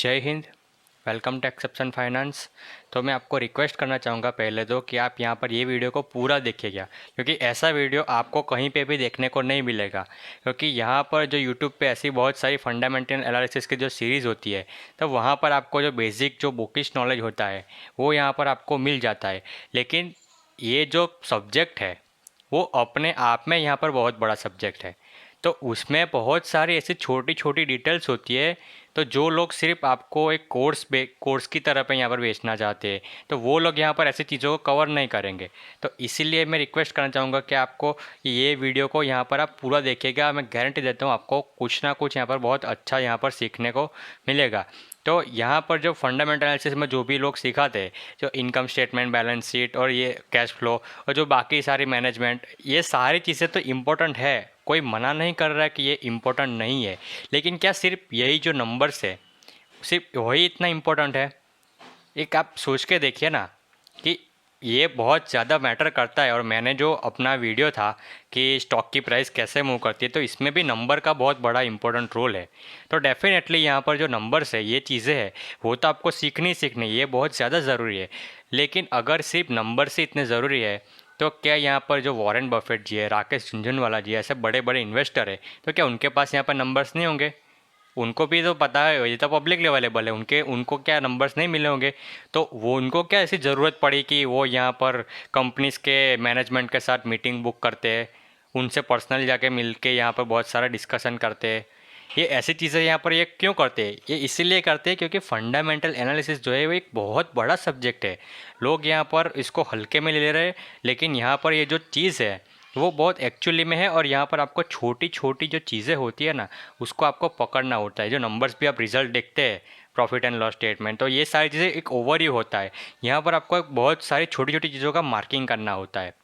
जय हिंद। Welcome to exception finance. तो मैं आपको रिक्वेस्ट करना चाहूँगा पहले तो कि आप यहाँ पर ये वीडियो को पूरा देखिएगा, क्योंकि ऐसा वीडियो आपको कहीं पे भी देखने को नहीं मिलेगा। क्योंकि यहाँ पर जो यूट्यूब पे ऐसी बहुत सारी फंडामेंटल एनालिसिस की जो सीरीज़ होती है, तो वहाँ पर आपको जो बेसिक जो बुकिश नॉलेज होता है वो यहाँ पर आपको मिल जाता है। लेकिन ये जो सब्जेक्ट है वो अपने आप में यहाँ पर बहुत बड़ा सब्जेक्ट है। तो उसमें बहुत सारी ऐसी छोटी छोटी डिटेल्स होती है। तो जो लोग सिर्फ आपको एक कोर्स की तरह पे यहाँ पर बेचना चाहते हैं, तो वो लोग यहाँ पर ऐसी चीज़ों को कवर नहीं करेंगे। तो इसीलिए मैं रिक्वेस्ट करना चाहूँगा कि आपको ये वीडियो को यहाँ पर आप पूरा देखिएगा। मैं गारंटी देता हूँ आपको कुछ ना कुछ यहाँ पर बहुत अच्छा यहाँ पर सीखने को मिलेगा। तो यहाँ पर जो फंडामेंटल एनालिसिस में जो भी लोग सिखाते हैं, जो इनकम स्टेटमेंट, बैलेंस शीट और ये कैश फ्लो और जो बाकी सारी मैनेजमेंट, ये सारी चीज़ें तो इम्पोर्टेंट है, कोई मना नहीं कर रहा है कि ये इम्पोर्टेंट नहीं है। लेकिन क्या सिर्फ यही जो नंबर्स है सिर्फ वही इतना इम्पोर्टेंट है? एक आप सोच के देखिए ना कि ये बहुत ज़्यादा मैटर करता है। और मैंने जो अपना वीडियो था कि स्टॉक की प्राइस कैसे मूव करती है, तो इसमें भी नंबर का बहुत बड़ा इंपॉर्टेंट रोल है। तो डेफिनेटली यहाँ पर जो नंबर्स है, ये चीज़ें हैं, वो तो आपको सीखनी ये बहुत ज़्यादा ज़रूरी है। लेकिन अगर सिर्फ नंबर से इतने ज़रूरी है, तो क्या यहाँ पर जो वॉरेन बफेट जी है, राकेश झुनझुनवाला जी, ऐसे बड़े बड़े इन्वेस्टर है, तो क्या उनके पास यहाँ पर नंबर्स नहीं होंगे? उनको भी तो पता है, ये तो पब्लिकली अवेलेबल है, उनको क्या नंबर्स नहीं मिले होंगे? तो वो उनको क्या ऐसी ज़रूरत पड़ी कि वो यहाँ पर कंपनीज के मैनेजमेंट के साथ मीटिंग बुक करते हैं, उनसे पर्सनल जाके मिल के यहाँ पर बहुत सारा डिस्कशन करते हैं? ये ऐसी चीज़ें यहाँ पर ये क्यों करते हैं? ये इसीलिए करते हैं क्योंकि फंडामेंटल एनालिसिस जो है वो एक बहुत बड़ा सब्जेक्ट है। लोग यहाँ पर इसको हल्के में ले रहे हैं, लेकिन यहाँ पर ये जो चीज़ है वो बहुत एक्चुअली में है। और यहाँ पर आपको छोटी छोटी जो चीज़ें होती है ना, उसको आपको पकड़ना होता है। जो नंबर्स भी आप रिजल्ट देखते हैं, प्रॉफिट एंड लॉस स्टेटमेंट, तो ये सारी चीज़ें एक ओवरव्यू होता है। यहाँ पर आपको एक बहुत सारी छोटी छोटी चीज़ों का मार्किंग करना होता है।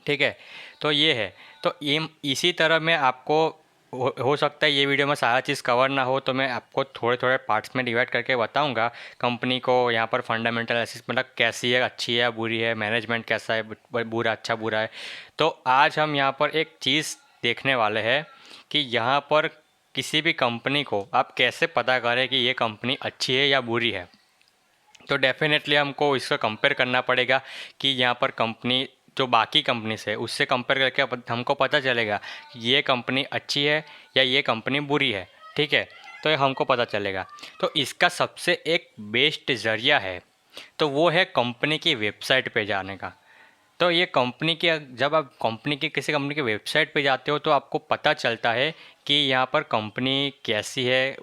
ठीक है, तो ये है। तो ये इसी तरह मैं आपको हो सकता है ये वीडियो में सारा चीज़ कवर ना हो, तो मैं आपको थोड़े थोड़े पार्ट्स में डिवाइड करके बताऊंगा कंपनी को यहाँ पर फंडामेंटल एनालिसिस मतलब कैसी है, अच्छी है, बुरी है, मैनेजमेंट कैसा है, बुरा अच्छा बुरा है। तो आज हम यहाँ पर एक चीज़ देखने वाले हैं कि यहाँ पर किसी भी कंपनी को आप कैसे पता करें कि ये कंपनी अच्छी है या बुरी है। तो डेफिनेटली हमको इसका कंपेयर करना पड़ेगा कि यहाँ पर कंपनी जो बाकी कंपनी से उससे कंपेयर करके हमको पता चलेगा कि ये कंपनी अच्छी है या ये कंपनी बुरी है। ठीक है, तो ये हमको पता चलेगा। तो इसका सबसे एक बेस्ट ज़रिया है, तो वो है कंपनी की वेबसाइट पे जाने का। तो ये कंपनी के जब आप कंपनी की किसी कंपनी की वेबसाइट पे जाते हो, तो आपको पता चलता है कि यहाँ पर कंपनी कैसी है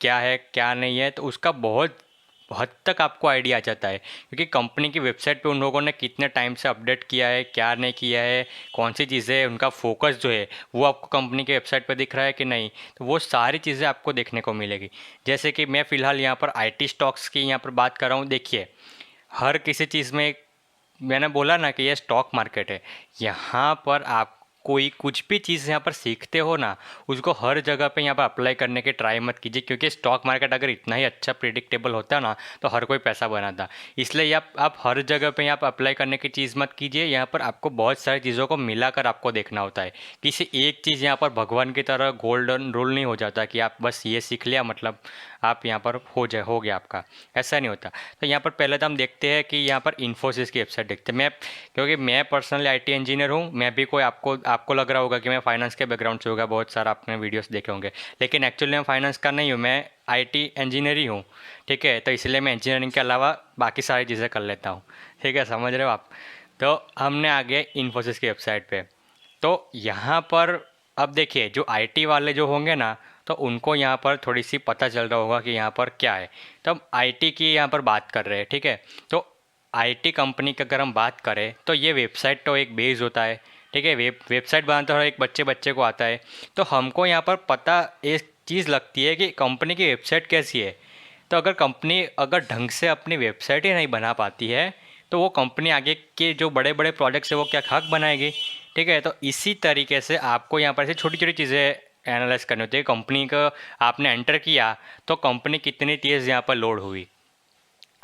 क्या नहीं है। तो उसका बहुत हद तक आपको आइडिया आ जाता है, क्योंकि कंपनी की वेबसाइट पे उन लोगों ने कितने टाइम से अपडेट किया है, क्या नहीं किया है, कौन सी चीज़ें, उनका फोकस जो है वो आपको कंपनी की वेबसाइट पे दिख रहा है कि नहीं। तो वो सारी चीज़ें आपको देखने को मिलेगी। जैसे कि मैं फ़िलहाल यहाँ पर आईटी स्टॉक्स की यहाँ पर बात कर रहा हूँ। देखिए, हर किसी चीज़ में मैंने बोला ना कि ये स्टॉक मार्केट है। यहाँ पर आप कोई कुछ भी चीज़ यहाँ पर सीखते हो ना, उसको हर जगह पे यहाँ पर अप्लाई करने की ट्राई मत कीजिए, क्योंकि स्टॉक मार्केट अगर इतना ही अच्छा प्रिडिक्टेबल होता ना, तो हर कोई पैसा बनाता। इसलिए आप हर जगह पे यहाँ पर अप्लाई करने की चीज़ मत कीजिए। यहाँ पर आपको बहुत सारी चीज़ों को मिलाकर आपको देखना होता है। किसी एक चीज़ यहाँ पर भगवान की तरह गोल्डन रूल नहीं हो जाता कि आप बस ये सीख लिया मतलब आप यहाँ पर हो गया आपका, ऐसा नहीं होता। तो यहाँ पर पहले तो हम देखते हैं कि यहाँ पर इन्फोसिस की वेबसाइट देखते हैं। क्योंकि मैं पर्सनली आईटी इंजीनियर हूँ, मैं भी कोई आपको लग रहा होगा कि मैं फाइनेंस के बैकग्राउंड से होगा, बहुत सारा आपने वीडियोस देखे होंगे, लेकिन एक्चुअली मैं फाइनेंस का नहीं हूँ, मैं आईटी इंजीनियर ही हूँ। ठीक है, तो इसलिए मैं इंजीनियरिंग के अलावा बाकी सारी चीज़ें कर लेता हूँ। ठीक है, समझ रहे हो आप? तो हमने आ गए इन्फोसिस की वेबसाइट पे। तो यहाँ पर अब देखिए, जो आईटी वाले जो होंगे ना, तो उनको यहाँ पर थोड़ी सी पता चल रहा होगा कि यहाँ पर क्या है। तो अब आईटी की यहाँ पर बात कर रहे हैं। ठीक है, तो आईटी कंपनी की अगर हम बात करें, तो ये वेबसाइट तो एक बेस होता है। ठीक है, वेबसाइट बनाते हुए एक बच्चे को आता है। तो हमको यहाँ पर पता एक चीज़ लगती है कि कंपनी की वेबसाइट कैसी है। तो अगर कंपनी अगर ढंग से अपनी वेबसाइट ही नहीं बना पाती है, तो वो कंपनी आगे के जो बड़े बड़े प्रोजेक्ट्स है वो क्या खाक बनाएगी। ठीक है, तो इसी तरीके से आपको यहाँ पर ऐसी छोटी छोटी चीज़ें एनालाइज करनी होती है। कंपनी का आपने एंटर किया, तो कंपनी कितनी तेज़ यहाँ पर लोड हुई।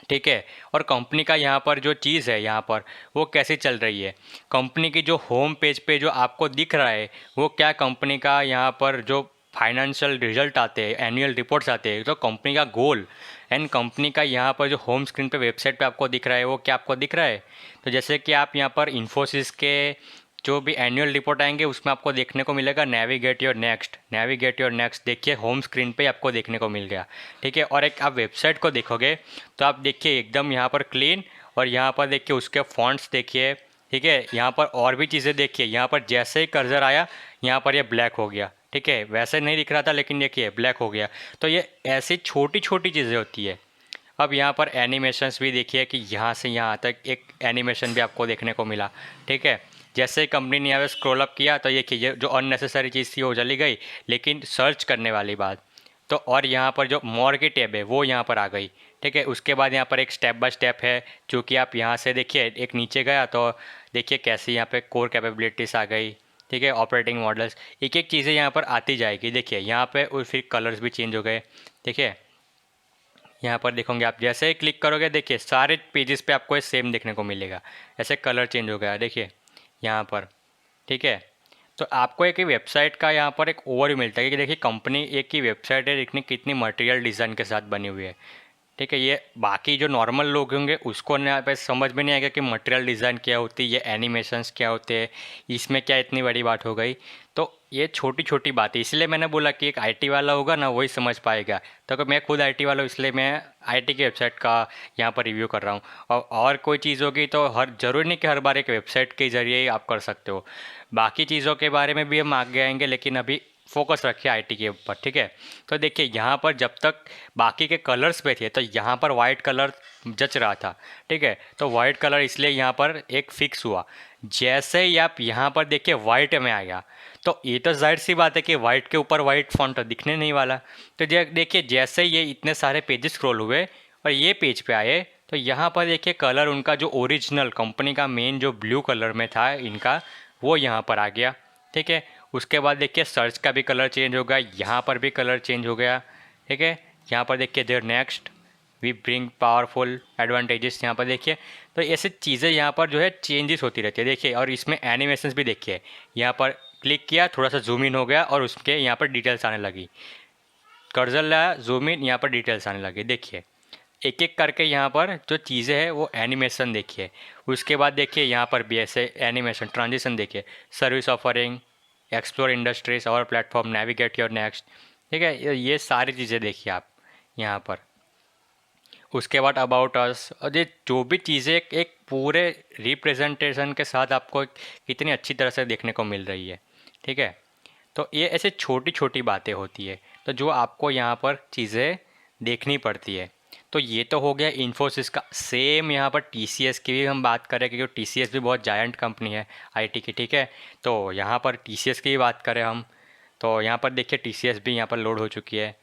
ठीक है, और कंपनी का यहाँ पर जो चीज़ है यहाँ पर वो कैसे चल रही है। कंपनी की जो होम पेज पे जो आपको दिख रहा है, वो क्या कंपनी का यहाँ पर जो फाइनेंशियल रिजल्ट आते हैं, एनुअल रिपोर्ट्स आते हैं, तो कंपनी का गोल एंड कंपनी का यहाँ पर जो होम स्क्रीन पे वेबसाइट पे आपको दिख रहा है वो क्या आपको दिख रहा है। तो जैसे कि आप यहाँ पर इन्फोसिस के जो भी एनुअल रिपोर्ट आएंगे उसमें आपको देखने को मिलेगा navigate your next, navigate your next देखिए होम स्क्रीन पे आपको देखने को मिल गया। ठीक है, और एक आप वेबसाइट को देखोगे तो आप देखिए एकदम यहाँ पर क्लीन, और यहाँ पर देखिए उसके फॉन्ट्स देखिए। ठीक है, यहाँ पर और भी चीज़ें देखिए, यहाँ पर जैसे ही कर्सर आया यहाँ पर ये ब्लैक हो गया। ठीक है, वैसे नहीं दिख रहा था लेकिन देखिए ब्लैक हो गया। तो ये ऐसी छोटी छोटी चीज़ें होती है। अब यहाँ पर एनिमेशंस भी देखिए कि यहाँ से यहाँ तक एक एनिमेशन भी आपको देखने को मिला। ठीक है, जैसे ही कंपनी ने यहाँ पे स्क्रॉल अप किया तो ये जो अननेसेसरी चीज़ थी वो चली गई, लेकिन सर्च करने वाली बात तो, और यहाँ पर जो मोर की टैब है वो यहाँ पर आ गई। ठीक है, उसके बाद यहाँ पर एक स्टेप बाय स्टेप है, जो कि आप यहाँ से देखिए एक नीचे गया तो देखिए कैसे यहाँ पे कोर कैपेबिलिटीज़ आ गई। ठीक है, ऑपरेटिंग मॉडल्स, एक एक चीज़ें यहाँ पर आती जाएगी। देखिए यहाँ पे और फिर कलर्स भी चेंज हो गए। देखिए यहाँ पर देखोगे आप, जैसे ही क्लिक करोगे देखिए सारे पेजेस पे आपको ये सेम देखने को मिलेगा, ऐसे कलर चेंज हो गया देखिए यहाँ पर। ठीक है, तो आपको एक ही वेबसाइट का यहाँ पर एक ओवरव्यू मिलता है कि देखिए कंपनी एक ही वेबसाइट है, देखने कितनी मटेरियल डिज़ाइन के साथ बनी हुई है। ठीक है, ये बाकी जो नॉर्मल लोग होंगे उसको यहाँ पे समझ में नहीं आएगा कि मटेरियल डिज़ाइन क्या होती है, ये एनिमेशंस क्या होते हैं, इसमें क्या इतनी बड़ी बात हो गई। तो ये छोटी छोटी बात है, इसलिए मैंने बोला कि एक आईटी वाला होगा ना वही समझ पाएगा। तो मैं खुद आईटी वाला हूँ इसलिए मैं आईटी की वेबसाइट का यहाँ पर रिव्यू कर रहा हूँ। और कोई चीज़ होगी तो हर ज़रूरी नहीं कि हर बार एक वेबसाइट के ज़रिए ही आप कर सकते हो, बाकी चीज़ों के बारे में भी हम आगे आएंगे, लेकिन अभी फोकस रखिए आईटी के ऊपर। ठीक है, तो देखिए यहाँ पर जब तक बाकी के कलर्स पे थे तो यहाँ पर वाइट कलर जच रहा था। ठीक है, तो वाइट कलर इसलिए यहाँ पर एक फिक्स हुआ। जैसे ही आप यहाँ पर देखिए वाइट में आ गया तो ये तो जाहिर सी बात है कि वाइट के ऊपर वाइट फॉन्ट दिखने नहीं वाला। तो देखिए जैसे ये इतने सारे पेजेस स्क्रॉल हुए और ये पेज पे आए तो यहाँ पर देखिए कलर उनका जो ओरिजिनल कंपनी का मेन जो ब्लू कलर में था इनका, वो यहाँ पर आ गया। ठीक है, उसके बाद देखिए सर्च का भी कलर चेंज हो गया, यहाँ पर भी कलर चेंज हो गया। ठीक है, यहाँ पर देखिए there next we bring powerful advantages, यहाँ पर देखिए। तो ऐसी चीज़ें यहाँ पर जो है चेंजेस होती रहती है देखिए। और इसमें एनिमेशंस भी देखिए, यहाँ पर क्लिक किया थोड़ा सा जूम इन हो गया और उसके यहाँ पर डिटेल्स आने लगी, कर्सर लाया जूम इन, यहाँ पर डिटेल्स आने लगी। देखिए एक एक करके यहाँ पर जो चीज़ें हैं वो एनिमेशन देखिए। उसके बाद देखिए यहाँ पर भी ऐसे एनिमेशन ट्रांजिशन देखिए, सर्विस ऑफरिंग, एक्सप्लोर इंडस्ट्रीज और प्लेटफॉर्म, नेविगेट योर नेक्स्ट। ठीक है, ये सारी चीज़ें देखिए आप यहाँ पर। उसके बाद अबाउट अस, और ये जो भी चीज़ें एक पूरे रिप्रेजेंटेशन के साथ आपको कितनी अच्छी तरह से देखने को मिल रही है। ठीक है, तो ये ऐसे छोटी छोटी बातें होती है तो जो आपको यहाँ पर चीज़ें देखनी पड़ती है। तो ये तो हो गया इन्फोसिस का। सेम यहाँ पर टीसीएस की भी हम बात करें क्योंकि टीसीएस भी बहुत जायंट कंपनी है आईटी की। ठीक है, तो यहाँ पर टीसीएस की भी बात करें हम तो यहाँ पर देखिए टीसीएस भी यहाँ पर लोड हो चुकी है।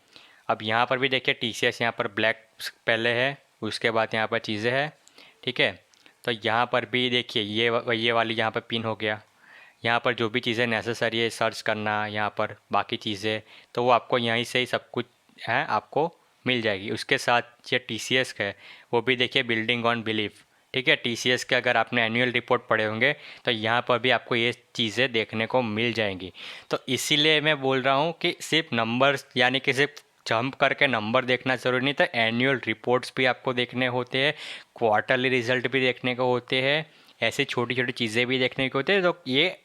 अब यहाँ पर भी देखिए टीसीएस यहाँ पर ब्लैक पहले है, उसके बाद यहाँ पर चीज़ें हैं। ठीक है, तो यहाँ पर भी देखिए ये वाली यहाँ पर पिन हो गया। यहाँ पर जो भी चीज़ें नेसेसरी है सर्च करना, यहाँ पर बाकी चीज़ें तो वो आपको यहीं से ही सब कुछ है आपको मिल जाएगी। उसके साथ ये टीसीएस का है वो भी देखिए बिल्डिंग ऑन बिलीफ। ठीक है, टीसीएस के अगर आपने एनुअल रिपोर्ट पढ़े होंगे तो यहाँ पर भी आपको ये चीज़ें देखने को मिल जाएंगी। तो इसीलिए मैं बोल रहा हूँ कि सिर्फ नंबर्स यानी कि सिर्फ जंप करके नंबर देखना ज़रूरी नहीं था, एनुअल रिपोर्ट्स भी आपको देखने होते हैं, क्वार्टरली रिजल्ट भी देखने को होते हैं, ऐसी छोटी छोटी चीज़ें भी देखने को होते हैं। तो ये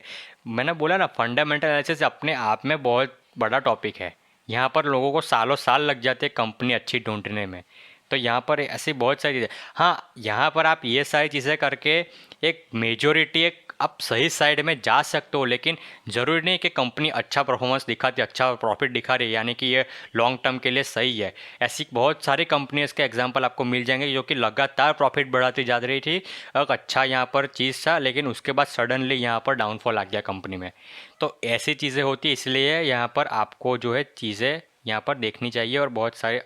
मैंने बोला ना फंडामेंटल एनालिसिस अपने आप में बहुत बड़ा टॉपिक है। यहाँ पर लोगों को सालों साल लग जाते हैं कंपनी अच्छी ढूंढने में। तो यहाँ पर ऐसी बहुत सारी चीज़ें, हाँ यहाँ पर आप ये सारी चीज़ें करके एक मेजोरिटी एक आप सही साइड में जा सकते हो, लेकिन ज़रूरी नहीं कि कंपनी अच्छा परफॉर्मेंस दिखाती, अच्छा प्रॉफिट दिखा रही है यानी कि ये लॉन्ग टर्म के लिए सही है। ऐसी बहुत सारी कंपनीज के एग्जांपल आपको मिल जाएंगे जो कि लगातार प्रॉफिट बढ़ाती जा रही थी, एक अच्छा यहाँ पर चीज़ था, लेकिन उसके बाद सडनली यहाँ पर डाउनफॉल आ गया कंपनी में। तो ऐसी चीज़ें होती, इसलिए यहाँ पर आपको जो है चीज़ें यहाँ पर देखनी चाहिए और बहुत सारे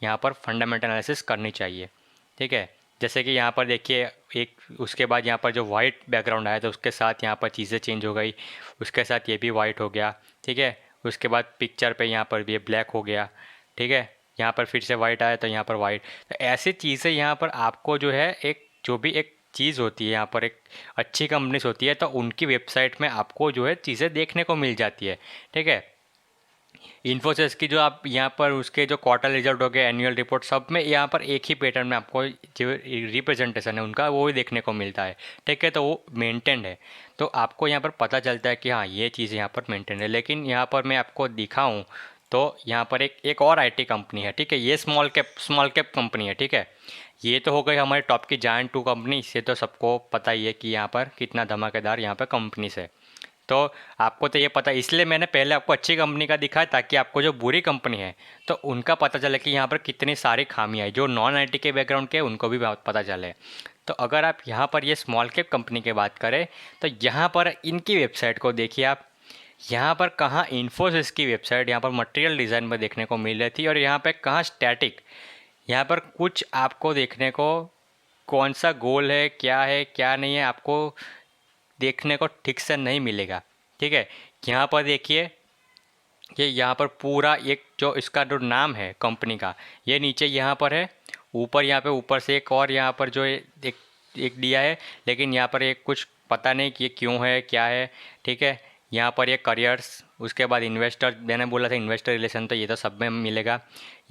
यहाँ पर फंडामेंटल एनालिसिस करनी चाहिए। ठीक है, जैसे कि यहाँ पर देखिए एक उसके बाद यहाँ पर जो वाइट बैकग्राउंड आया तो उसके साथ यहाँ पर चीज़ें चेंज हो गई, उसके साथ ये भी वाइट हो गया। ठीक है, उसके बाद पिक्चर पे यहाँ पर भी ब्लैक हो गया। ठीक है, यहाँ पर फिर से वाइट आया तो यहाँ पर वाइट। तो ऐसी चीज़ें यहाँ पर आपको जो है एक जो भी एक चीज़ होती है यहाँ पर एक अच्छी कंपनीज होती है तो उनकी वेबसाइट में आपको जो है चीज़ें देखने को मिल जाती है। ठीक है, इन्फोसिस की जो आप यहाँ पर उसके जो क्वार्टर रिजल्ट हो गए, एनुअल रिपोर्ट, सब में यहाँ पर एक ही पैटर्न में आपको जो रिप्रेजेंटेशन है उनका वो ही देखने को मिलता है। ठीक है, तो वो मेंटेन्ड है, तो आपको यहाँ पर पता चलता है कि हाँ ये चीज़ यहाँ पर मेंटेन है। लेकिन यहाँ पर मैं आपको दिखाऊँ तो यहाँ पर एक और आईटी कंपनी है। ठीक है, ये स्मॉल कैप कंपनी है। ठीक है, ये तो हो गई हमारे टॉप की जायंट 2 कंपनी, इससे तो सबको पता ही है कि यहाँ पर कितना धमाकेदार यहाँ पर कंपनीज है। तो आपको तो ये पता, इसलिए मैंने पहले आपको अच्छी कंपनी का दिखाया ताकि आपको जो बुरी कंपनी है तो उनका पता चले कि यहाँ पर कितनी सारी खामियाँ है, जो नॉन आईटी के बैकग्राउंड के उनको भी पता चले। तो अगर आप यहाँ पर ये स्मॉल कैप कंपनी की बात करें तो यहाँ पर इनकी वेबसाइट को देखिए आप। यहाँ पर कहाँ इन्फोसिस की वेबसाइट यहाँ पर मटेरियल डिज़ाइन में देखने को मिल रही थी, और यहाँ पे कहाँ स्टैटिक, यहाँ पर कुछ आपको देखने को कौन सा गोल है क्या नहीं है आपको देखने को ठीक से नहीं मिलेगा। ठीक है, यहाँ पर देखिए कि यहाँ पर पूरा एक जो इसका जो नाम है कंपनी का ये नीचे यहाँ पर है, ऊपर यहाँ पे ऊपर से एक और यहाँ पर जो एक दिया है, लेकिन यहाँ पर एक कुछ पता नहीं कि ये क्यों है क्या है। ठीक है, यहाँ पर ये करियर्स, उसके बाद इन्वेस्टर, मैंने बोला था इन्वेस्टर रिलेशन, तो ये तो सब में मिलेगा।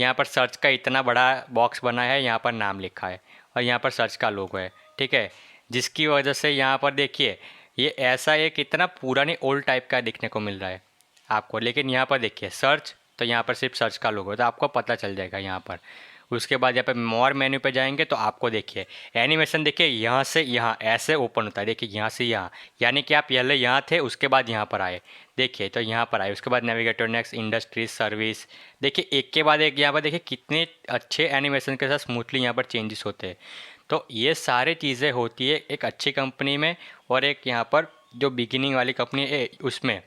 यहाँ पर सर्च का इतना बड़ा बॉक्स बना है, यहाँ पर नाम लिखा है और यहाँ पर सर्च का लोगो है। ठीक है, जिसकी वजह से यहाँ पर देखिए ये ऐसा एक इतना पुरानी ओल्ड टाइप का दिखने को मिल रहा है आपको। लेकिन यहाँ पर देखिए सर्च, तो यहाँ पर सिर्फ सर्च का लोगो है, तो आपको पता चल जाएगा यहाँ पर। उसके बाद यहाँ पे मोर मेन्यू पे जाएंगे तो आपको देखिए एनिमेशन, देखिए यहाँ से यहाँ ऐसे ओपन होता है। देखिए यहाँ से यहाँ, यानी कि आप पहले यहाँ थे उसके बाद यहाँ पर आए, देखिए तो यहाँ पर आए, उसके बाद नेविगेटर, नेक्स्ट, इंडस्ट्रीज, सर्विस, देखिए एक के बाद एक यहाँ पर देखिए कितने अच्छे एनिमेशन के साथ स्मूथली यहाँ पर चेंजेस होते हैं। तो ये सारी चीज़ें होती है एक अच्छी कंपनी में, और एक यहाँ पर जो बिगिनिंग वाली कंपनी है उसमें,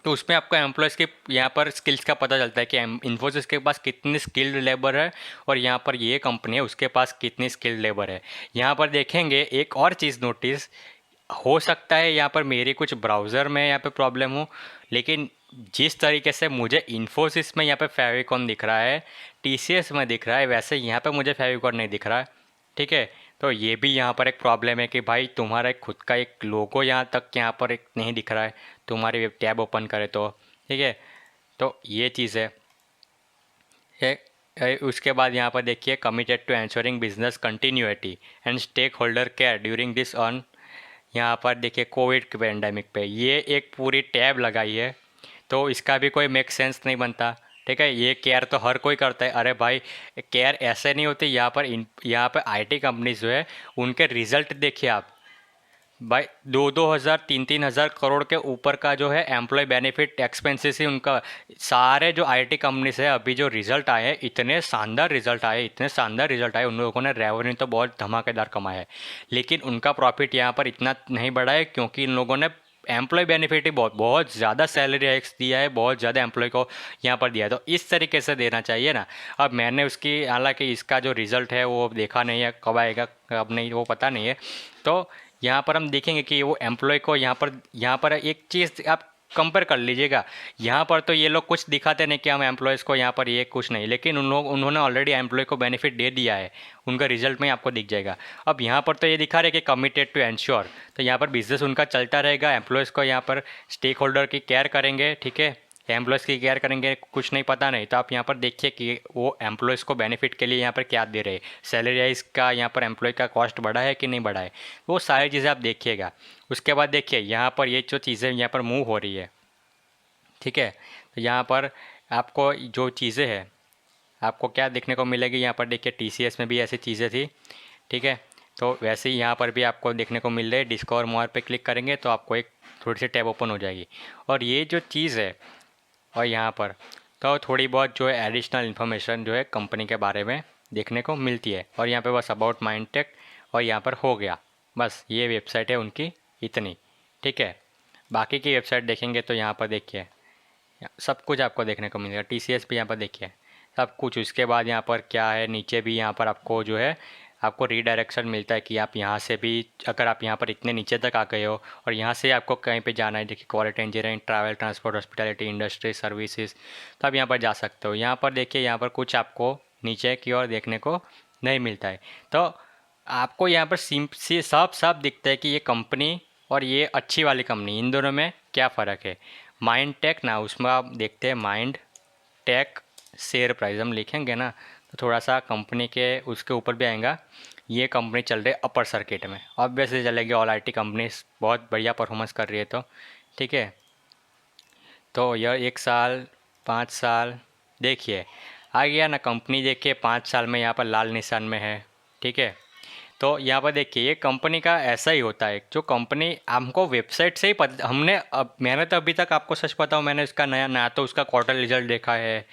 तो उसमें आपको एम्प्लॉयज़ के यहाँ पर स्किल्स का पता चलता है कि इन्फोसिस के पास कितनी स्किल्ड लेबर है और यहाँ पर ये कंपनी है उसके पास कितनी स्किल्ड लेबर है। यहाँ पर देखेंगे एक और चीज़ नोटिस हो सकता है, यहाँ पर मेरी कुछ ब्राउज़र में यहाँ पे प्रॉब्लम हो, लेकिन जिस तरीके से मुझे इन्फोसिस में यहाँ पे फेविकॉन दिख रहा है, टीसीएस में दिख रहा है, वैसे यहाँ पे मुझे फेविकॉन नहीं दिख रहा है। ठीक है, तो ये भी यहाँ पर एक प्रॉब्लम है कि भाई तुम्हारा एक खुद का एक लोगो यहाँ तक यहाँ पर एक नहीं दिख रहा है, तुम्हारी वेब टैब ओपन करे तो। ठीक है, तो ये चीज़ है। उसके बाद यहाँ पर देखिए committed to ensuring business continuity and stakeholder care during this on, यहाँ पर देखिए कोविड के पेंडेमिक पे ये एक पूरी टैब लगाई है, तो इसका भी कोई मेक सेंस नहीं बनता। ठीक है, ये केयर तो हर कोई करता है, अरे भाई केयर ऐसे नहीं होती। यहाँ पर आईटी कंपनीज जो है उनके रिजल्ट देखिए आप, भाई 2-2 हज़ार 3-3 हज़ार करोड़ के ऊपर का जो है एम्प्लॉय बेनिफिट एक्सपेंसेस ही उनका। सारे जो आईटी कंपनीज है अभी जो रिजल्ट आए हैं, इतने शानदार रिजल्ट आए, उन लोगों ने रेवेन्यू तो बहुत धमाकेदार कमाया है, लेकिन उनका प्रॉफिट यहाँ पर इतना नहीं बढ़ा है क्योंकि इन लोगों ने एम्प्लॉय बेनिफिट ही बहुत ज़्यादा सैलरी हाइक्स दिया है, बहुत ज़्यादा एम्प्लॉय को यहाँ पर दिया है। तो इस तरीके से देना चाहिए ना। अब मैंने उसकी, हालांकि इसका जो रिज़ल्ट है वो देखा नहीं है, कब आएगा कब नहीं वो पता नहीं है। तो यहाँ पर हम देखेंगे कि वो एम्प्लॉय को यहाँ पर एक चीज़ आप कंपेयर कर लीजिएगा। यहाँ पर तो ये लोग कुछ दिखाते नहीं कि हम एम्प्लॉयज़ को यहाँ पर ये कुछ नहीं, लेकिन उन्होंने ऑलरेडी एम्प्लॉय को बेनिफिट दे दिया है, उनका रिजल्ट में आपको दिख जाएगा। अब यहाँ पर तो ये दिखा रहे कि कमिटेड टू एंश्योर, तो यहाँ पर बिजनेस उनका चलता रहेगा, एम्प्लॉयज़ को यहाँ पर स्टेक होल्डर की केयर करेंगे। ठीक है, एम्प्लॉयज़ की केयर करेंगे, कुछ नहीं पता नहीं, तो आप यहाँ पर देखिए कि वो एम्प्लॉयज़ को बेनिफिट के लिए यहाँ पर क्या दे रहे हैं, सैलरी राइज का यहाँ पर एम्प्लॉय का कॉस्ट बढ़ा है कि नहीं बढ़ा है, वो सारी चीज़ें आप देखिएगा। उसके बाद देखिए यहाँ पर ये जो चीज़ें यहाँ पर मूव हो रही है। ठीक है, तो यहाँ पर आपको जो चीज़ें हैं आपको क्या देखने को मिलेगी, यहाँ पर देखिए टीसीएस में भी ऐसी चीज़ें थी। ठीक है, तो वैसे ही यहाँ पर भी आपको देखने को मिल रही है। डिस्कवर मोर पे क्लिक करेंगे तो आपको एक थोड़ी सी टैब ओपन हो जाएगी, और ये जो चीज़ है, और यहाँ पर तो थोड़ी बहुत जो है एडिशनल इन्फॉर्मेशन जो है कंपनी के बारे में देखने को मिलती है। और यहाँ पे बस अबाउट माइंडटेक और यहाँ पर हो गया, बस ये वेबसाइट है उनकी इतनी। ठीक है, बाकी की वेबसाइट देखेंगे तो यहाँ पर देखिए सब कुछ आपको देखने को मिलेगा। टीसीएस भी यहाँ पर देखिए सब कुछ। उसके बाद यहाँ पर क्या है, नीचे भी यहाँ पर आपको जो है आपको रीडायरेक्शन मिलता है कि आप यहाँ से भी, अगर आप यहाँ पर इतने नीचे तक आ गए हो और यहाँ से आपको कहीं पे जाना है, देखिए quality engineering, travel, transport, hospitality, industry, services, तो आप यहाँ पर जा सकते हो। यहाँ पर देखिए यहाँ पर कुछ आपको नीचे की ओर देखने को नहीं मिलता है, तो आपको यहाँ पर साफ साफ दिखता है कि ये कंपनी और ये अच्छी वाली कंपनी, इन दोनों में क्या फ़र्क है। माइंड टेक ना, उसमें आप देखते हैं माइंड टेक शेयर प्राइस हम लिखेंगे ना तो थोड़ा सा कंपनी के उसके ऊपर भी आएगा। ये कंपनी चल रही है अपर सर्किट में, ऑब्वियसली चलेगी, ऑल आईटी कंपनी बहुत बढ़िया परफॉर्मेंस कर रही है। तो ठीक है, तो यह 1 साल 5 साल देखिए आ गया ना कंपनी, देखिए 5 साल में यहाँ पर लाल निशान में है। ठीक है, तो यहाँ पर देखिए ये कंपनी का ऐसा ही होता है, जो कंपनी हमको वेबसाइट से ही पता, हमने अब मैंने तो अभी तक आपको सच बताऊँ, मैंने इसका नया ना तो उसका क्वार्टर रिजल्ट देखा है,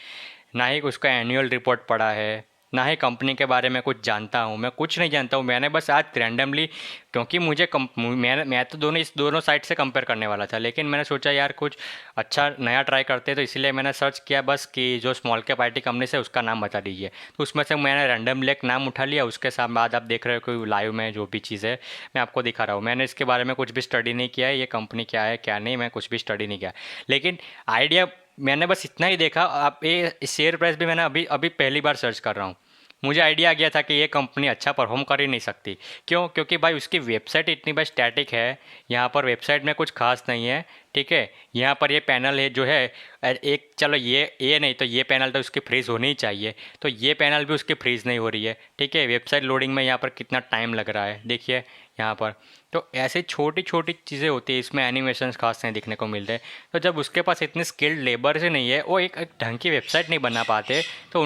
ना ही उसका एनुअल रिपोर्ट पढ़ा है, ना ही कंपनी के बारे में कुछ जानता हूँ। मैं कुछ नहीं जानता हूँ, मैंने बस आज रैंडमली, क्योंकि मुझे मैं तो इस दोनों साइट से कंपेयर करने वाला था, लेकिन मैंने सोचा यार कुछ अच्छा नया ट्राई करते हैं, तो इसलिए मैंने सर्च किया बस कि जो स्मॉल कैप आईटी कंपनी से उसका नाम बता दीजिए। तो उसमें से मैंने रैंडमली एक नाम उठा लिया, उसके साथ बाद आप देख रहे हो कि लाइव में जो भी चीज़ है मैं आपको दिखा रहा हूँ। मैंने इसके बारे में कुछ भी स्टडी नहीं किया है, ये कंपनी क्या है क्या नहीं, मैं कुछ भी स्टडी नहीं किया, लेकिन आइडिया मैंने बस इतना ही देखा। आप ये शेयर प्राइस भी मैंने अभी अभी पहली बार सर्च कर रहा हूँ, मुझे आइडिया आ गया था कि ये कंपनी अच्छा परफॉर्म कर ही नहीं सकती। क्यों? क्योंकि भाई उसकी वेबसाइट इतनी बस स्टैटिक है, यहाँ पर वेबसाइट में कुछ खास नहीं है। ठीक है, यहाँ पर ये पैनल है जो है एक, चलो ये नहीं तो ये पैनल तो उसकी फ्रीज़ होनी ही चाहिए, तो ये पैनल भी उसकी फ्रीज़ नहीं हो रही है। ठीक है, वेबसाइट लोडिंग में यहाँ पर कितना टाइम लग रहा है देखिए यहाँ पर। तो ऐसे छोटी छोटी चीज़ें होती है, इसमें एनिमेशंस खास नहीं दिखने को मिलते हैं। तो जब उसके पास इतने स्किल्ड लेबर से नहीं है, वो एक ढंग की वेबसाइट नहीं बना पाते, तो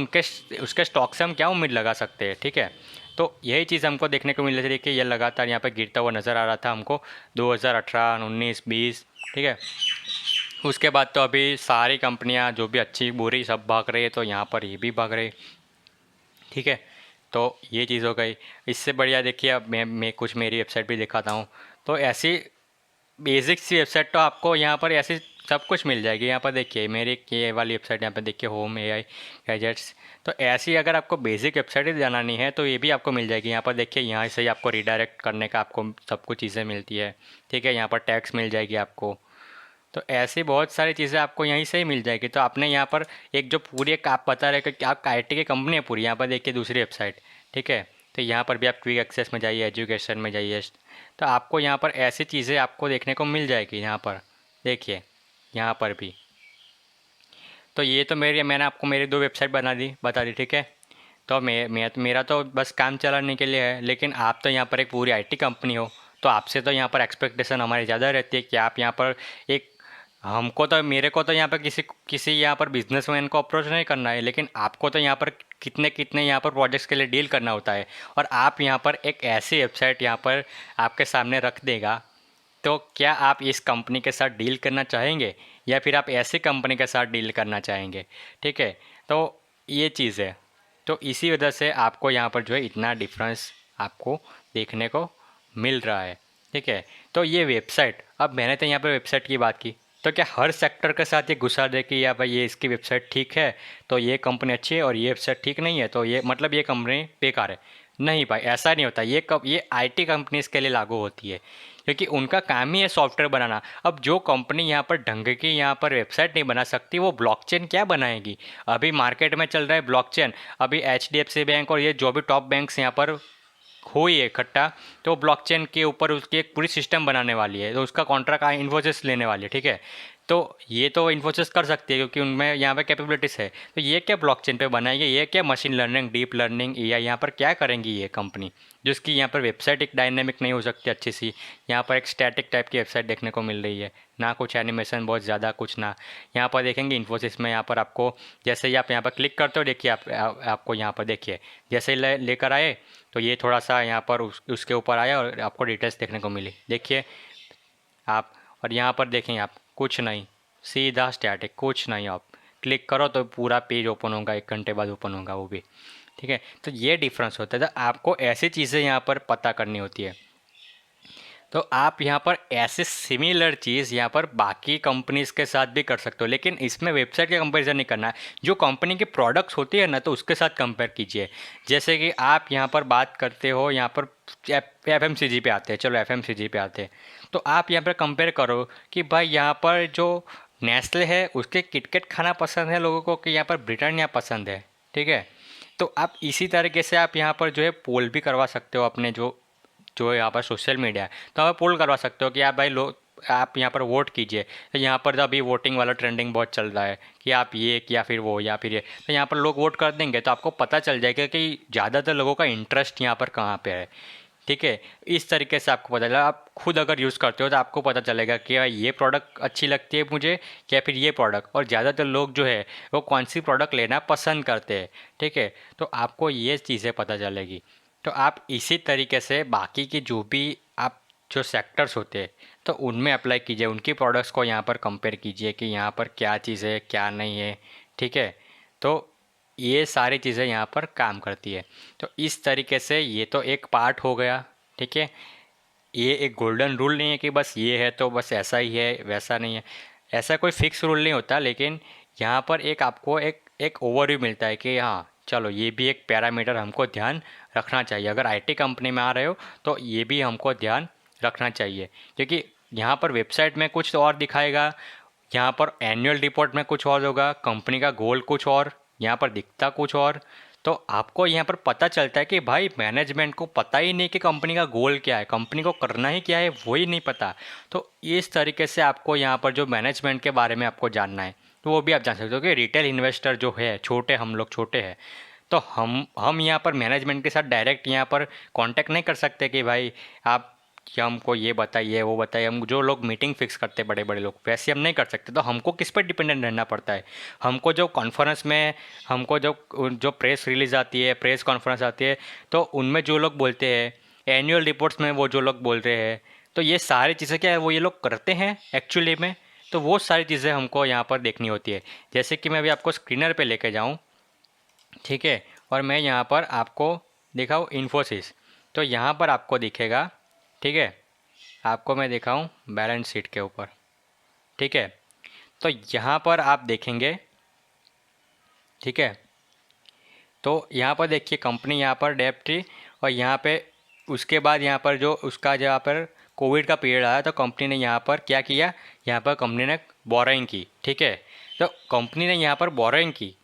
उसके स्टॉक से हम क्या उम्मीद लगा सकते हैं। ठीक है, तो यही चीज़ हमको देखने को मिल रही थी कि ये लगातार यहाँ पर गिरता हुआ नज़र आ रहा था हमको 2018, 19, 20। ठीक है, उसके बाद तो अभी सारी कंपनियां जो भी अच्छी बुरी सब भाग रही है, तो यहाँ पर ये भी भाग रही। ठीक है, तो ये चीज़ हो गई। इससे बढ़िया देखिए, अब मैं कुछ मेरी वेबसाइट भी दिखाता हूँ। तो ऐसी बेसिक सी वेबसाइट तो आपको यहाँ पर ऐसी सब कुछ मिल जाएगी। यहाँ पर देखिए मेरी ये वाली वेबसाइट, यहाँ पर देखिए होम एआई गैजेट्स। तो ऐसी अगर आपको बेसिक वेबसाइट ही बनानी है तो ये भी आपको मिल जाएगी। यहाँ पर देखिए यहाँ से ही आपको रिडायरेक्ट करने का आपको सब कुछ चीज़ें मिलती है। ठीक है, यहाँ पर टैक्स मिल जाएगी आपको। तो ऐसी बहुत सारी चीज़ें आपको यहीं से ही मिल जाएगी। तो आपने यहाँ पर एक जो पूरी एक आप बता रहे कि आप आईटी की कंपनी है पूरी, यहाँ पर देखिए दूसरी वेबसाइट। ठीक है, तो यहाँ पर भी आप क्विक एक्सेस में जाइए, एजुकेशन में जाइए, तो आपको यहाँ पर ऐसी चीज़ें आपको देखने को मिल जाएगी। यहाँ पर देखिए यहाँ पर भी। तो ये तो मैंने आपको मेरी 2 वेबसाइट बता दी। ठीक है, तो मेरा तो बस काम चलाने के लिए है, लेकिन आप तो यहाँ पर एक पूरी आईटी कंपनी हो, तो आपसे तो यहाँ पर एक्सपेक्टेशन हमारी ज़्यादा रहती है कि आप यहाँ पर एक, हमको तो मेरे को तो यहाँ पर किसी किसी यहाँ पर बिजनेसमैन को अप्रोच नहीं करना है, लेकिन आपको तो यहाँ पर कितने कितने यहाँ पर प्रोजेक्ट्स के लिए डील करना होता है, और आप यहाँ पर एक ऐसी वेबसाइट यहाँ पर आपके सामने रख देगा, तो क्या आप इस कंपनी के साथ डील करना चाहेंगे या फिर आप ऐसी कंपनी के साथ डील करना चाहेंगे? ठीक है, तो ये चीज़ है। तो इसी वजह से आपको यहाँ पर जो है इतना डिफरेंस आपको देखने को मिल रहा है। ठीक है, तो ये वेबसाइट, अब मैंने तो यहाँ पर वेबसाइट की बात की, तो क्या हर सेक्टर के साथ ये घुसा दे कि या भाई ये इसकी वेबसाइट ठीक है तो ये कंपनी अच्छी है और ये वेबसाइट ठीक नहीं है तो ये मतलब ये कंपनी बेकार है? नहीं भाई, ऐसा नहीं होता। ये आईटी कंपनीज़ के लिए लागू होती है, क्योंकि उनका काम ही है सॉफ्टवेयर बनाना। अब जो कंपनी यहाँ पर ढंग की यहाँ पर वेबसाइट नहीं बना सकती, वो ब्लॉकचेन क्या बनाएगी? अभी मार्केट में चल रहा है ब्लॉकचेन। अभी एचडीएफसी बैंक और ये जो भी टॉप बैंक्स यहाँ पर हुई है इकट्ठा, तो ब्लॉकचेन के ऊपर उसकी एक पूरी सिस्टम बनाने वाली है, तो उसका कॉन्ट्रैक्ट इन्फोसिस लेने वाली है। ठीक है, तो ये तो इन्फोसिस कर सकती है क्योंकि उनमें यहाँ पे कैपेबिलिटीज़ है। तो ये क्या ब्लॉकचेन पे बनाएंगे? ये क्या machine learning, deep learning, AI यहाँ पर क्या करेंगी ये कंपनी, जिसकी यहाँ पर वेबसाइट एक डायनेमिक नहीं हो सकती अच्छी सी? यहाँ पर एक स्टैटिक टाइप की वेबसाइट देखने को मिल रही है, ना कुछ एनिमेशन बहुत ज़्यादा कुछ ना। यहाँ पर देखेंगे इन्फोसिस में, यहाँ पर आपको जैसे ही आप यहाँ पर क्लिक करते हो, देखिए आपको यहाँ पर देखिए जैसे ही लेकर आए तो ये थोड़ा सा यहाँ पर उसके ऊपर आया और आपको डिटेल्स देखने को मिली, देखिए आप। और यहाँ पर देखें आप, कुछ नहीं, सीधा स्टैटिक, कुछ नहीं। आप क्लिक करो तो पूरा पेज ओपन होगा, 1 घंटे बाद ओपन होगा वो भी। ठीक है, तो ये डिफरेंस होता है। तो आपको ऐसी चीज़ें यहाँ पर पता करनी होती है। तो आप यहाँ पर ऐसे सिमिलर चीज़ यहाँ पर बाकी कंपनीज़ के साथ भी कर सकते हो, लेकिन इसमें वेबसाइट का कंपैरिजन नहीं करना है। जो कंपनी के प्रोडक्ट्स होती है ना, तो उसके साथ कंपेयर कीजिए। जैसे कि आप यहाँ पर बात करते हो, यहाँ पर एफएमसीजी पे आते हैं, चलो एफएमसीजी पे आते हैं, तो आप यहाँ पर कंपेयर करो कि भाई यहाँ पर जो नेस्ले है उसके किटकैट खाना पसंद है लोगों को कि यहाँ पर ब्रिटानिया पसंद है। ठीक है, तो आप इसी तरीके से आप यहाँ पर जो है पोल भी करवा सकते हो अपने जो जो यहाँ पर सोशल मीडिया है, तो आप पोल करवा सकते हो कि आप भाई आप यहाँ पर वोट कीजिए। तो यहाँ पर तो अभी वोटिंग वाला ट्रेंडिंग बहुत चल रहा है कि आप ये या फिर वो या फिर ये, तो यहाँ पर लोग वोट कर देंगे तो आपको पता चल जाएगा कि ज़्यादातर लोगों का इंटरेस्ट यहाँ पर कहाँ पे है। ठीक है, इस तरीके से आपको पता चला। आप खुद अगर यूज़ करते हो तो आपको पता चलेगा कि यार ये प्रोडक्ट अच्छी लगती है मुझे या फिर ये प्रोडक्ट, और ज़्यादातर लोग जो है वो कौन सी प्रोडक्ट लेना पसंद करते हैं। ठीक है, तो आपको ये चीज़ें पता चलेगी। तो आप इसी तरीके से बाकी की जो भी आप जो सेक्टर्स होते हैं तो उनमें अप्लाई कीजिए, उनकी प्रोडक्ट्स को यहाँ पर कंपेयर कीजिए कि यहाँ पर क्या चीज़ है क्या नहीं है। ठीक है, तो ये सारी चीज़ें यहाँ पर काम करती है। तो इस तरीके से ये तो एक पार्ट हो गया। ठीक है, ये एक गोल्डन रूल नहीं है कि बस ये है तो बस ऐसा ही है, वैसा नहीं है, ऐसा कोई फिक्स रूल नहीं होता। लेकिन यहाँ पर एक आपको एक एक ओवरव्यू मिलता है कि हाँ चलो ये भी एक पैरामीटर हमको ध्यान रखना चाहिए। अगर आईटी कंपनी में आ रहे हो तो ये भी हमको ध्यान रखना चाहिए, क्योंकि यहाँ पर वेबसाइट में कुछ और दिखाएगा, यहाँ पर एनुअल रिपोर्ट में कुछ और होगा, कंपनी का गोल कुछ और, यहाँ पर दिखता कुछ और। तो आपको यहाँ पर पता चलता है कि भाई मैनेजमेंट को पता ही नहीं कि कंपनी का गोल क्या है, कंपनी को करना ही क्या है वही नहीं पता। तो इस तरीके से आपको यहाँ पर जो मैनेजमेंट के बारे में आपको जानना है तो वो भी आप जान सकते हो कि रिटेल इन्वेस्टर जो है छोटे, हम लोग छोटे हैं, तो हम यहाँ पर मैनेजमेंट के साथ डायरेक्ट यहाँ पर कांटेक्ट नहीं कर सकते कि भाई आप कि हमको ये बताइए वो बताइए। हम जो लोग मीटिंग फिक्स करते बड़े बड़े लोग, वैसे हम नहीं कर सकते। तो हमको किस पर डिपेंडेंट रहना पड़ता है, हमको जो कॉन्फ्रेंस में हमको जो जो प्रेस रिलीज आती है, प्रेस कॉन्फ्रेंस आती है, तो उनमें जो लोग बोलते हैं, एनुअल रिपोर्ट्स में वो जो लोग बोल रहे हैं, तो ये सारी चीज़ें क्या है वो ये लोग करते हैं एक्चुअली में। तो वो सारी चीज़ें हमको यहाँ पर देखनी होती है। जैसे कि मैं अभी आपको स्क्रीनर पे लेके जाऊँ, ठीक है, और मैं यहाँ पर आपको दिखाऊँ इन्फोसिस, तो यहाँ पर आपको दिखेगा। ठीक है, आपको मैं दिखाऊँ बैलेंस शीट के ऊपर। ठीक है, तो यहाँ पर आप देखेंगे। ठीक है, तो यहाँ पर देखिए कंपनी यहाँ पर डेब्ट थी, और यहाँ पे उसके बाद यहाँ पर जो उसका जहाँ पर कोविड का पीरियड आया तो कंपनी ने यहाँ पर क्या किया, यहाँ पर कंपनी ने बोरोइंग की। ठीक है, तो कंपनी ने यहाँ पर बोरोइंग की,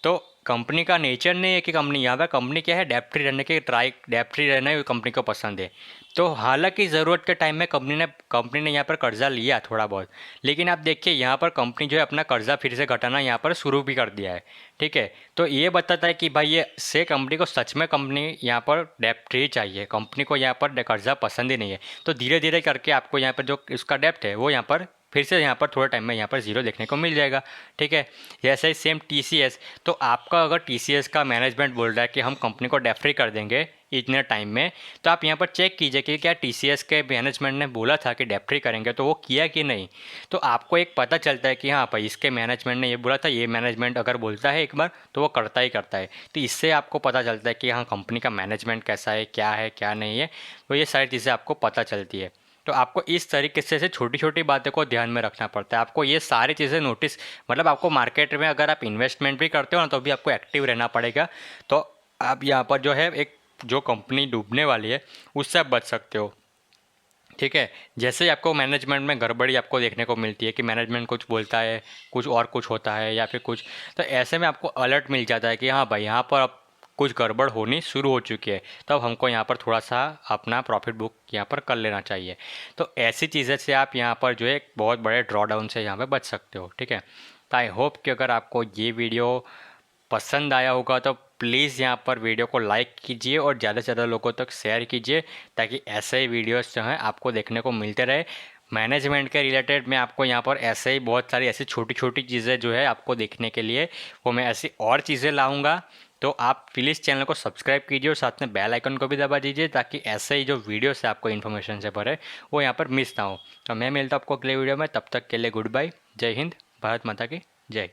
तो कंपनी का नेचर नहीं है कि कंपनी यहाँ पर कंपनी क्या है डेब्ट फ्री रहने के डेब्ट फ्री रहना ही कंपनी को पसंद है। तो हालांकि ज़रूरत के टाइम में कंपनी ने यहाँ पर कर्जा लिया थोड़ा बहुत, लेकिन आप देखिए यहाँ पर कंपनी जो है अपना कर्जा फिर से घटाना यहाँ पर शुरू भी कर दिया है। ठीक है, तो ये बताता है कि भाई ये से कंपनी को सच में कंपनी यहाँ पर डेब्ट फ्री चाहिए, कंपनी को यहाँ पर कर्जा पसंद ही नहीं है। तो धीरे धीरे करके आपको यहाँ पर जो उसका डेब्ट है वो यहाँ पर फिर से यहाँ पर थोड़े टाइम में यहाँ पर ज़ीरो देखने को मिल जाएगा। ठीक है, जैसे ही सेम टीसीएस, तो आपका अगर टीसीएस का मैनेजमेंट बोल रहा है कि हम कंपनी को डेब्ट फ्री कर देंगे इतने टाइम में, तो आप यहाँ पर चेक कीजिए कि क्या टीसीएस के मैनेजमेंट ने बोला था कि डेब्ट फ्री करेंगे तो वो किया कि नहीं। तो आपको एक पता चलता है कि हाँ भाई इसके मैनेजमेंट ने ये बोला था, ये मैनेजमेंट अगर बोलता है एक बार तो वो करता ही करता है। तो इससे आपको पता चलता है कि हाँ कंपनी का मैनेजमेंट कैसा है क्या नहीं है। तो ये सारी चीज़ें आपको पता चलती है। तो आपको इस तरीके से छोटी छोटी बातों को ध्यान में रखना पड़ता है। आपको ये सारी चीज़ें नोटिस, मतलब आपको मार्केट में अगर आप इन्वेस्टमेंट भी करते हो ना तो भी आपको एक्टिव रहना पड़ेगा। तो आप यहाँ पर जो है एक जो कंपनी डूबने वाली है उससे आप बच सकते हो। ठीक है, जैसे ही आपको मैनेजमेंट में गड़बड़ी आपको देखने को मिलती है कि मैनेजमेंट कुछ बोलता है कुछ और कुछ होता है या फिर कुछ, तो ऐसे में आपको अलर्ट मिल जाता है कि हाँ भाई यहाँ पर अब कुछ गड़बड़ होनी शुरू हो चुकी है, तब हमको यहाँ पर थोड़ा सा अपना प्रॉफिट बुक यहाँ पर कर लेना चाहिए। तो ऐसी चीज़ें से आप यहाँ पर जो है एक बहुत बड़े ड्रॉ डाउन से यहाँ पर बच सकते हो। ठीक है, तो आई होप कि अगर आपको ये वीडियो पसंद आया होगा तो प्लीज़ यहाँ पर वीडियो को लाइक कीजिए और ज़्यादा से ज़्यादा लोगों तक शेयर कीजिए, ताकि ऐसे ही वीडियोस जो हैं आपको देखने को मिलते रहे। मैनेजमेंट के रिलेटेड मैं आपको यहाँ पर ऐसे ही बहुत सारी ऐसी छोटी छोटी चीज़ें जो है आपको देखने के लिए वो मैं ऐसी और चीज़ें लाऊंगा। तो आप प्लीज़ चैनल को सब्सक्राइब कीजिए और साथ में बेल आइकन को भी दबा दीजिए, ताकि ऐसे ही जो वीडियो से आपको इन्फॉर्मेशन से भरे वो यहाँ पर मिस ना हो। तो मैं मिलता हूँ आपको अगले वीडियो में, तब तक के लिए गुड बाय, जय हिंद, भारत माता की जय।